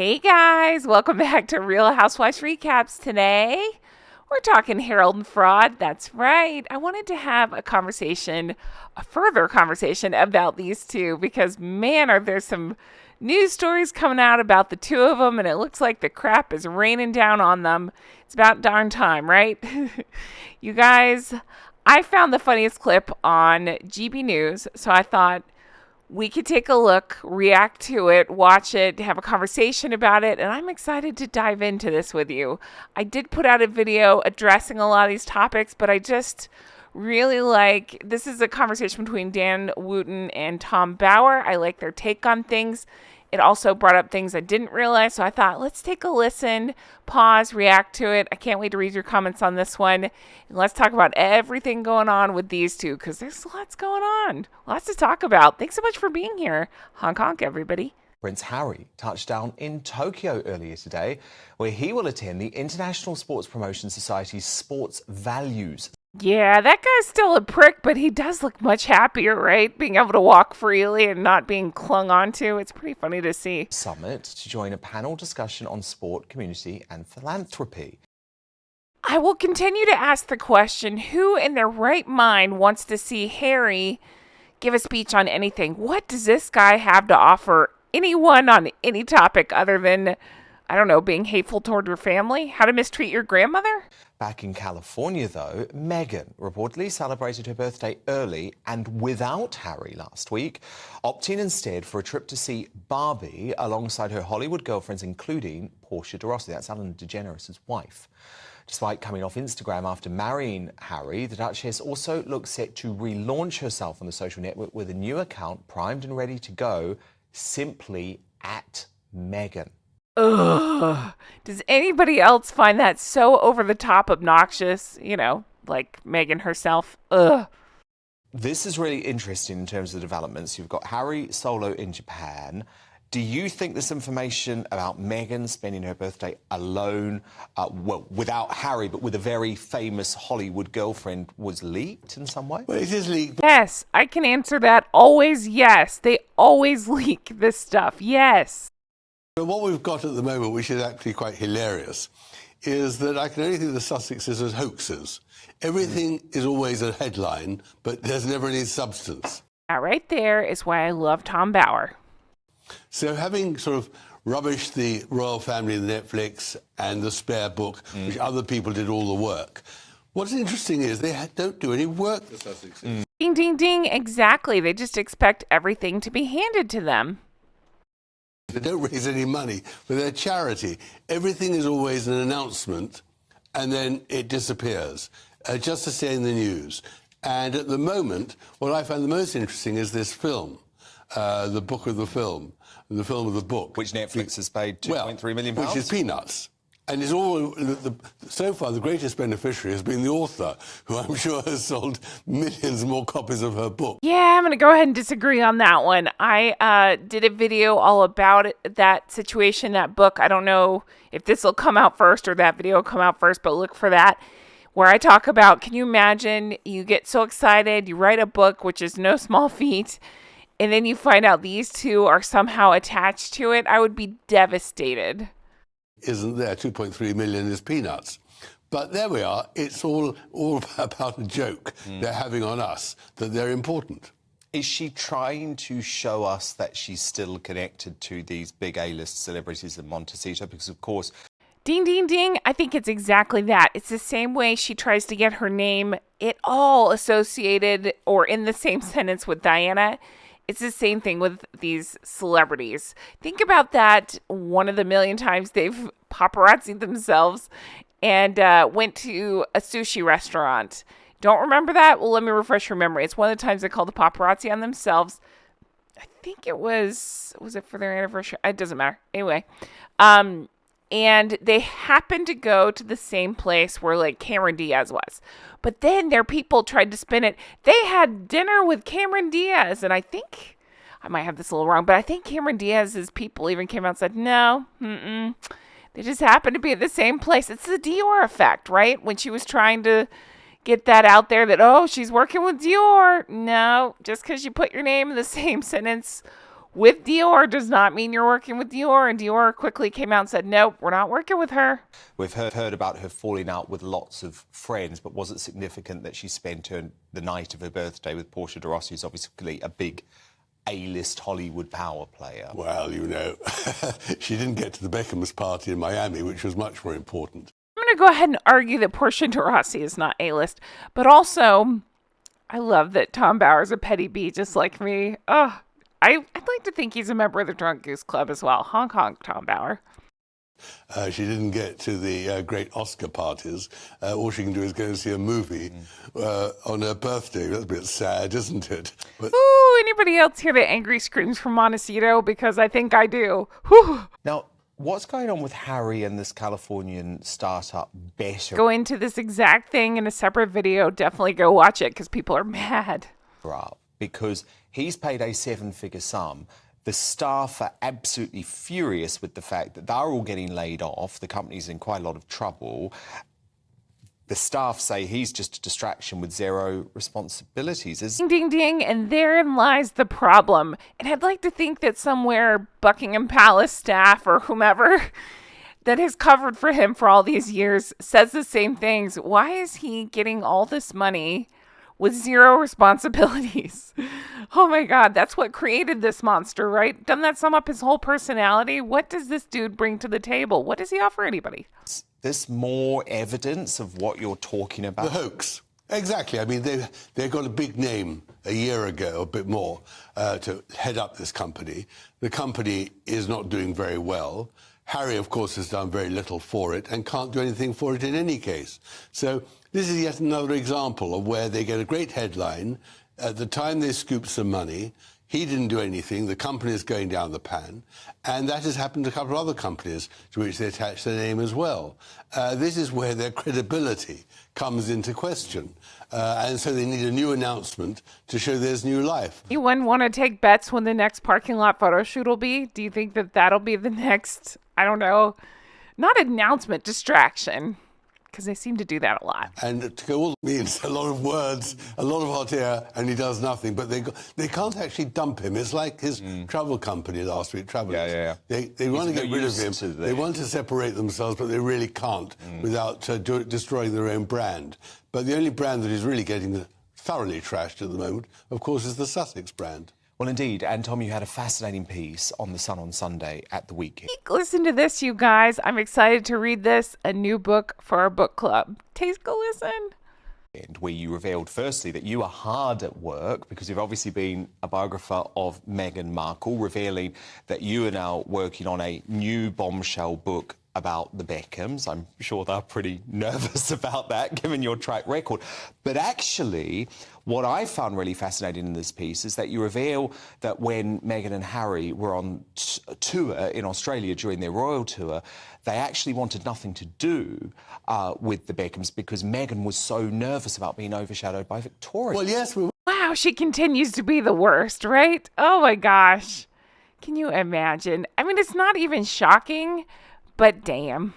Hey guys, welcome back to Real Housewives Recaps. Today, we're talking Harold and fraud. That's right. I wanted to have a further conversation about these two because, man, are there some news stories coming out about the two of them, and it looks like the crap is raining down on them. It's about darn time, right? You guys, I found the funniest clip on GB News, so I thought we could take a look, react to it, watch it, have a conversation about it, and I'm excited to dive into this with you. I did put out a video addressing a lot of these topics, but I just really like, this is a conversation between Dan Wooten and Tom Bauer. I like their take on things. It also brought up things I didn't realize, so I thought, let's take a listen, pause, react to it. I can't wait to read your comments on this one. And let's talk about everything going on with these two, because there's lots going on. Lots to talk about. Thanks so much for being here. Honk honk, everybody. Prince Harry touched down in Tokyo earlier today, where he will attend the International Sports Promotion Society's Sports Values. Yeah, that guy's still a prick, but he does look much happier, right? Being able to walk freely and not being clung onto. It's pretty funny to see. Summit to join a panel discussion on sport, community and philanthropy. I will continue to ask the question, who in their right mind wants to see Harry give a speech on anything? What does this guy have to offer anyone on any topic other than, I don't know, being hateful toward your family? How to mistreat your grandmother? Back in California, though, Meghan reportedly celebrated her birthday early and without Harry last week, opting instead for a trip to see Barbie alongside her Hollywood girlfriends, including Portia de Rossi. That's Ellen DeGeneres' wife. Despite coming off Instagram after marrying Harry, the Duchess also looks set to relaunch herself on the social network with a new account primed and ready to go, simply at Meghan. Ugh. Does anybody else find that so over the top obnoxious? You know, like Meghan herself. Ugh. This is really interesting in terms of the developments. You've got Harry solo in Japan. Do you think this information about Meghan spending her birthday alone, without Harry, but with a very famous Hollywood girlfriend, was leaked in some way? Well, it is leaked. Yes, I can answer that. Always yes. They always leak this stuff. Yes. But what we've got at the moment, which is actually quite hilarious, is that I can only think of the Sussexes as hoaxers. Everything is always a headline, but there's never any substance. That right there is why I love Tom Bauer. So having sort of rubbished the royal family and Netflix and the spare book, which other people did all the work, what's interesting is they don't do any work, the Sussexes. Ding, ding, ding. Exactly. They just expect everything to be handed to them. They don't raise any money for their charity. Everything is always an announcement, and then it disappears, just to stay in the news. And at the moment, what I find the most interesting is this film, the book of the film, the film of the book. Which Netflix has paid £2.3 million. Which is peanuts. And it's all, so far, the greatest beneficiary has been the author, who I'm sure has sold millions more copies of her book. Yeah, I'm going to go ahead and disagree on that one. I did a video all about that situation, that book. I don't know if this will come out first or that video will come out first, but look for that, where I talk about, can you imagine, you get so excited, you write a book, which is no small feat, and then you find out these two are somehow attached to it. I would be devastated. Isn't there? 2.3 million is peanuts. But there we are. It's all about a joke they're having on us, that they're important. Is she trying to show us that she's still connected to these big A-list celebrities in Montecito? Because, of course... Ding, ding, ding. I think it's exactly that. It's the same way she tries to get her name it all associated or in the same sentence with Diana. It's the same thing with these celebrities. Think about that one of the million times they've paparazzi'd themselves and went to a sushi restaurant. Don't remember that? Well, let me refresh your memory. It's one of the times they called the paparazzi on themselves. I think it was it for their anniversary? It doesn't matter. Anyway, and they happened to go to the same place where like Cameron Diaz was. But then their people tried to spin it. They had dinner with Cameron Diaz. And I think, I might have this a little wrong, but I think Cameron Diaz's people even came out and said, no, they just happened to be at the same place. It's the Dior effect, right? When she was trying to get that out there that, oh, she's working with Dior. No, just because you put your name in the same sentence with Dior does not mean you're working with Dior. And Dior quickly came out and said, nope, we're not working with her. We've heard about her falling out with lots of friends, but was it significant that she spent the night of her birthday with Portia de Rossi, who's obviously a big A-list Hollywood power player? Well, you know, she didn't get to the Beckham's party in Miami, which was much more important. I'm going to go ahead and argue that Portia de Rossi is not A-list, but also I love that Tom Bower's a petty bee just like me. Oh, I'd like to think he's a member of the Drunk Goose Club as well. Honk, honk, Tom Bower. She didn't get to the great Oscar parties. All she can do is go and see a movie on her birthday. That's a bit sad, isn't it? But Ooh, anybody else hear the angry screams from Montecito? Because I think I do. Whew. Now, what's going on with Harry and this Californian startup Better? Go into this exact thing in a separate video. Definitely go watch it because people are mad. Up because he's paid a seven-figure sum. The staff are absolutely furious with the fact that they're all getting laid off. The company's in quite a lot of trouble. The staff say he's just a distraction with zero responsibilities. Ding, ding, ding, and therein lies the problem. And I'd like to think that somewhere Buckingham Palace staff or whomever that has covered for him for all these years says the same things. Why is he getting all this money with zero responsibilities? Oh my God, that's what created this monster, right? Doesn't that sum up his whole personality? What does this dude bring to the table? What does he offer anybody? There's more evidence of what you're talking about. the hoax. Exactly. I mean, they got a big name a year ago, a bit more, to head up this company. The company is not doing very well. Harry, of course, has done very little for it and can't do anything for it in any case. So this is yet another example of where they get a great headline. At the time they scoop some money, he didn't do anything. The company is going down the pan. And that has happened to a couple of other companies to which they attach their name as well. This is where their credibility comes into question. And so they need a new announcement to show there's new life. You wouldn't want to take bets when the next parking lot photo shoot will be? Do you think that that'll be the next, I don't know, not announcement, distraction? Because they seem to do that a lot. And to go all means a lot of words, a lot of hot air, and he does nothing. But they can't actually dump him. It's like his travel company last week, Travelers. Yeah. They want to get rid of him. To They want to separate themselves, but they really can't without destroying their own brand. But the only brand that is really getting thoroughly trashed at the moment, of course, is the Sussex brand. Well, indeed. And Tom, you had a fascinating piece on The Sun on Sunday at the weekend. Listen to this, you guys. I'm excited to read this, a new book for our book club. Take a listen. Where you revealed firstly that you are hard at work because you've obviously been a biographer of Meghan Markle, revealing that you are now working on a new bombshell book about the Beckhams. I'm sure they're pretty nervous about that, given your track record. But actually, what I found really fascinating in this piece is that you reveal that when Meghan and Harry were on tour in Australia during their royal tour, they actually wanted nothing to do with the Beckhams because Meghan was so nervous about being overshadowed by Victoria. Well, yes, Wow, she continues to be the worst, right? Oh my gosh. Can you imagine? I mean, it's not even shocking, but damn.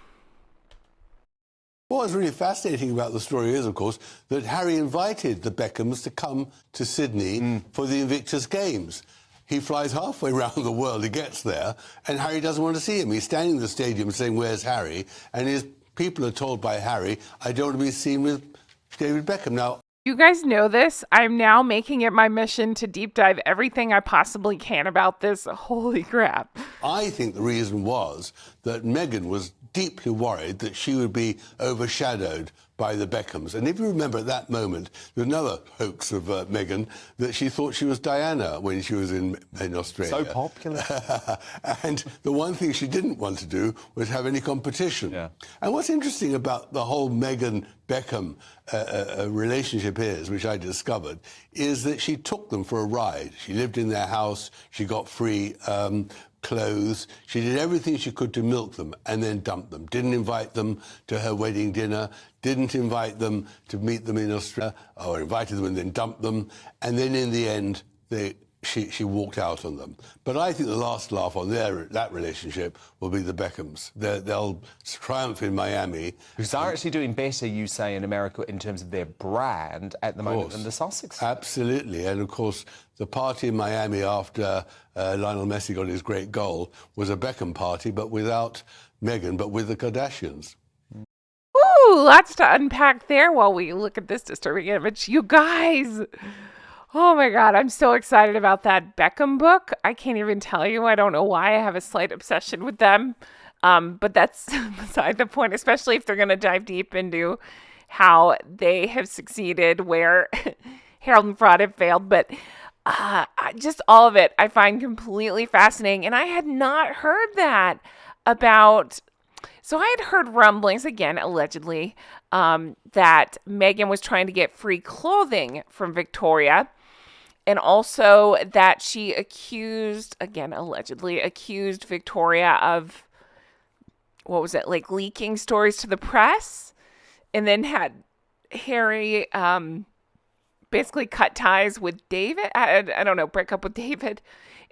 What's really fascinating about the story is, of course, that Harry invited the Beckhams to come to Sydney for the Invictus Games. He flies halfway around the world, he gets there, and Harry doesn't want to see him. He's standing in the stadium saying, "Where's Harry?" And his people are told by Harry, "I don't want to be seen with David Beckham." Now, You guys know this. I'm now making it my mission to deep dive everything I possibly can about this. Holy crap. I think the reason was that Meghan was deeply worried that she would be overshadowed by the Beckhams. And if you remember at that moment, there was another hoax of Meghan that she thought she was Diana when she was in Australia. So popular. And the one thing she didn't want to do was have any competition. Yeah. And what's interesting about the whole Meghan-Beckham relationship is, which I discovered, is that she took them for a ride. She lived in their house, she got free clothes. She did everything she could to milk them and then dump them. Didn't invite them to her wedding dinner, didn't invite them to meet them in Australia, or invited them and then dumped them. And then in the end, they she walked out on them. But I think the last laugh on that relationship will be the Beckhams. They'll triumph in Miami. Because they're actually doing better, you say, in America in terms of their brand at the moment than the Sussex. Absolutely. And of course, the party in Miami after Lionel Messi got his great goal was a Beckham party, but without Meghan, but with the Kardashians. Ooh, lots to unpack there while we look at this disturbing image. You guys, oh my God, I'm so excited about that Beckham book. I can't even tell you. I don't know why I have a slight obsession with them. But that's beside the point, especially if they're going to dive deep into how they have succeeded where Harold and Fraud have failed. But just all of it I find completely fascinating. And I had not heard that about... So I had heard rumblings, again, allegedly, that Meghan was trying to get free clothing from Victoria. And also that she allegedly accused Victoria of, what was it, like leaking stories to the press. And then had Harry basically cut ties with David. I don't know, break up with David.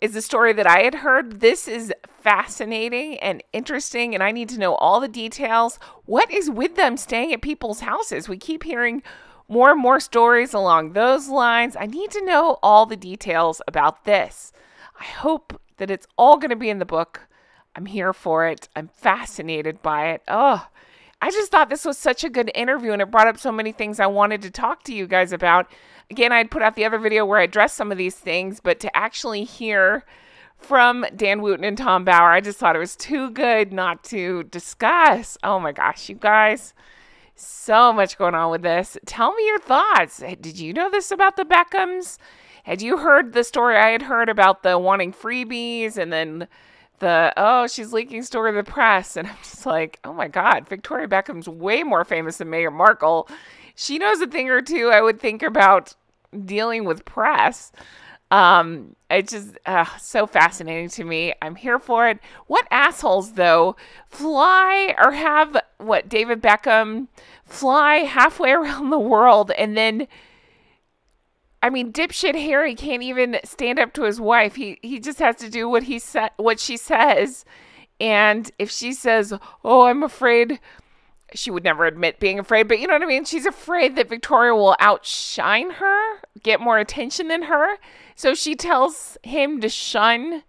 Is the story that I had heard. This is fascinating and interesting, and I need to know all the details. What is with them staying at people's houses? We keep hearing more and more stories along those lines. I need to know all the details about this. I hope that it's all going to be in the book. I'm here for it. I'm fascinated by it. Oh, I just thought this was such a good interview, and it brought up so many things I wanted to talk to you guys about. Again, I'd put out the other video where I addressed some of these things, but to actually hear from Dan Wooten and Tom Bauer, I just thought it was too good not to discuss. Oh my gosh, you guys, so much going on with this. Tell me your thoughts. Did you know this about the Beckhams? Had you heard the story I had heard about the wanting freebies and then she's leaking story to the press? And I'm just like, oh my God, Victoria Beckham's way more famous than Meghan Markle. She knows a thing or two, I would think, about dealing with press. It's just so fascinating to me. I'm here for it. What assholes, though, fly or have David Beckham fly halfway around the world and then, I mean, dipshit Harry can't even stand up to his wife. He just has to do what she says. And if she says, "Oh, I'm afraid," she would never admit being afraid, but you know what I mean? She's afraid that Victoria will outshine her, get more attention than her. So she tells him to shun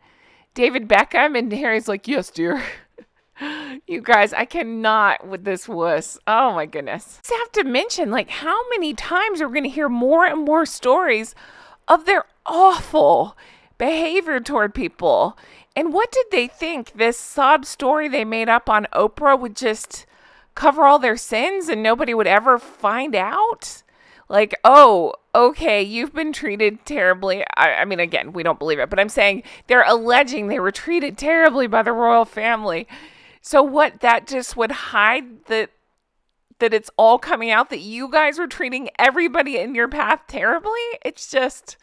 David Beckham, and Harry's like, "Yes, dear." You guys, I cannot with this wuss. Oh my goodness. I have to mention, like, how many times we're going to hear more and more stories of their awful behavior toward people. And what did they think? This sob story they made up on Oprah would just cover all their sins and nobody would ever find out? Like, oh, okay, you've been treated terribly. I mean, again, we don't believe it, but I'm saying they're alleging they were treated terribly by the royal family. So what, that just would hide that it's all coming out that you guys were treating everybody in your path terribly? It's just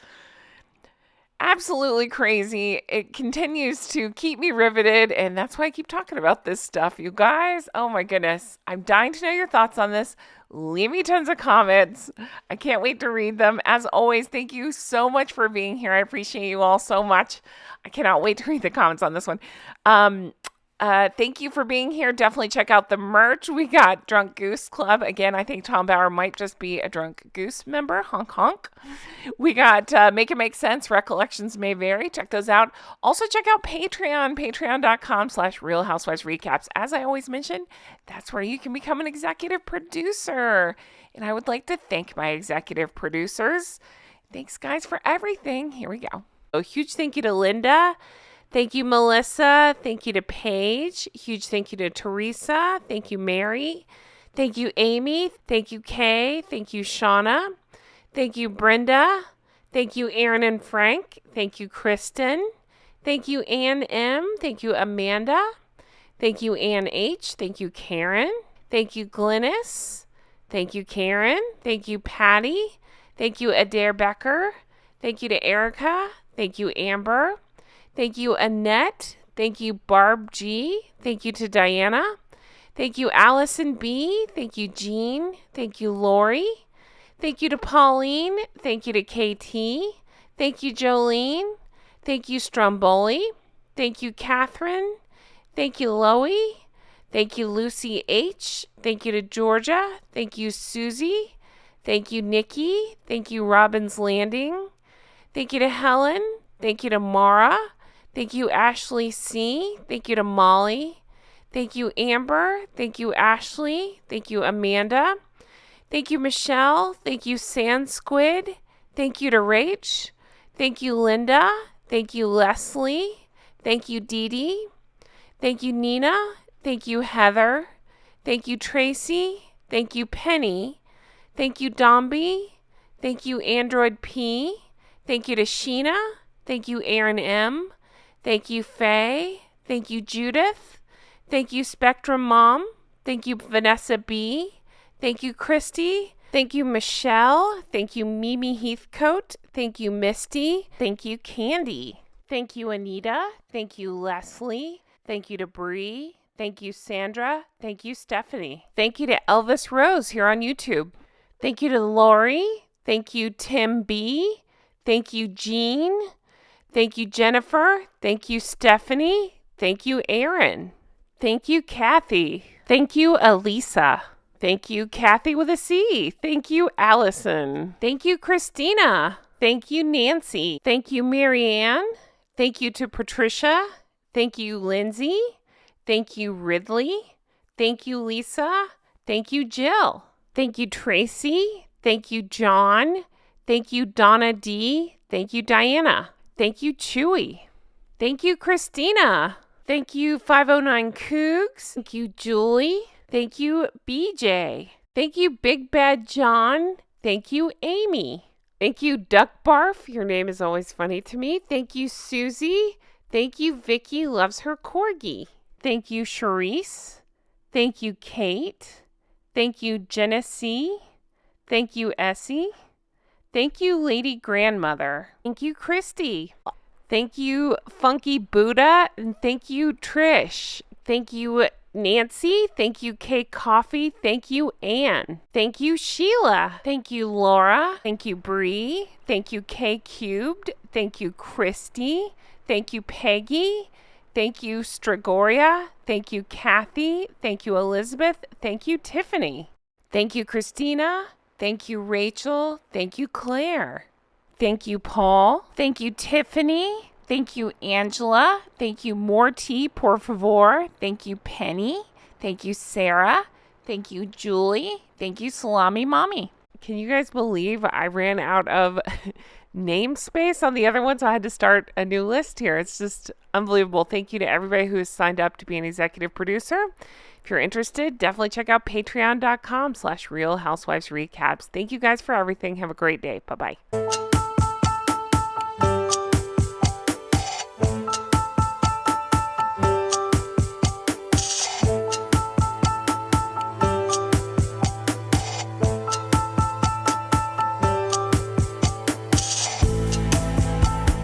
absolutely crazy. It continues to keep me riveted, and that's why I keep talking about this stuff, you guys. Oh my goodness. I'm dying to know your thoughts on this. Leave me tons of comments. I can't wait to read them. As always, thank you so much for being here. I appreciate you all so much. I cannot wait to read the comments on this one. Thank you for being here. Definitely check out the merch. We got Drunk Goose Club. Again, I think Tom Bauer might just be a Drunk Goose member. Honk, honk. We got Make It Make Sense. Recollections May Vary. Check those out. Also, check out Patreon. Patreon.com/Real Housewives Recaps. As I always mention, that's where you can become an executive producer. And I would like to thank my executive producers. Thanks, guys, for everything. Here we go. A huge thank you to Linda. Thank you, Melissa. Thank you to Paige. Huge thank you to Teresa. Thank you, Mary. Thank you, Amy. Thank you, Kay. Thank you, Shauna. Thank you, Brenda. Thank you, Aaron and Frank. Thank you, Kristen. Thank you, Ann M. Thank you, Amanda. Thank you, Ann H. Thank you, Karen. Thank you, Glynis. Thank you, Karen. Thank you, Patty. Thank you, Adair Becker. Thank you to Erica. Thank you, Amber. Thank you, Annette. Thank you, Barb G. Thank you to Diana. Thank you, Allison B. Thank you, Jean. Thank you, Lori. Thank you to Pauline. Thank you to KT. Thank you, Jolene. Thank you, Stromboli. Thank you, Catherine. Thank you, Loie. Thank you, Lucy H. Thank you to Georgia. Thank you, Susie. Thank you, Nikki. Thank you, Robbins Landing. Thank you to Helen. Thank you to Mara. Thank you, Ashley C. Thank you to Molly. Thank you, Amber. Thank you, Ashley. Thank you, Amanda. Thank you, Michelle. Thank you, Sand Squid. Thank you to Rach. Thank you, Linda. Thank you, Leslie. Thank you, Dee Dee. Thank you, Nina. Thank you, Heather. Thank you, Tracy. Thank you, Penny. Thank you, Domby. Thank you, Android P. Thank you to Sheena. Thank you, Aaron M. Thank you, Faye. Thank you, Judith. Thank you, Spectrum Mom. Thank you, Vanessa B. Thank you, Christy. Thank you, Michelle. Thank you, Mimi Heathcote. Thank you, Misty. Thank you, Candy. Thank you, Anita. Thank you, Leslie. Thank you to Bree. Thank you, Sandra. Thank you, Stephanie. Thank you to Elvis Rose here on YouTube. Thank you to Lori. Thank you, Tim B. Thank you, Jean. Thank you, Jennifer. Thank you, Stephanie. Thank you, Aaron. Thank you, Kathy. Thank you, Elisa. Thank you, Kathy with a C. Thank you, Allison. Thank you, Christina. Thank you, Nancy. Thank you, Marianne. Thank you to Patricia. Thank you, Lindsay. Thank you, Ridley. Thank you, Lisa. Thank you, Jill. Thank you, Tracy. Thank you, John. Thank you, Donna D. Thank you, Diana. Thank you, Chewy. Thank you, Christina. Thank you, 509 Cougs. Thank you, Julie. Thank you, BJ. Thank you, Big Bad John. Thank you, Amy. Thank you, Duck Barf. Your name is always funny to me. Thank you, Susie. Thank you, Vicky loves her corgi. Thank you, Charisse. Thank you, Kate. Thank you, Genesee. Thank you, Essie. Thank you, Lady Grandmother. Thank you, Christy. Thank you, Funky Buddha. And thank you, Trish. Thank you, Nancy. Thank you, Kay Coffee. Thank you, Anne. Thank you, Sheila. Thank you, Laura. Thank you, Bree. Thank you, K Cubed. Thank you, Christy. Thank you, Peggy. Thank you, Stragoria. Thank you, Kathy. Thank you, Elizabeth. Thank you, Tiffany. Thank you, Christina. Thank you, Rachel. Thank you, Claire. Thank you, Paul. Thank you, Tiffany. Thank you, Angela. Thank you, Morty, por favor. Thank you, Penny. Thank you, Sarah. Thank you, Julie. Thank you, Salami Mommy. Can you guys believe I ran out of namespace on the other one, so I had to start a new list here. It's just unbelievable. Thank you to everybody who has signed up to be an executive producer. If you're interested, definitely check out patreon.com/Real Housewives Recaps. Thank you guys for everything. Have a great day. Bye-bye.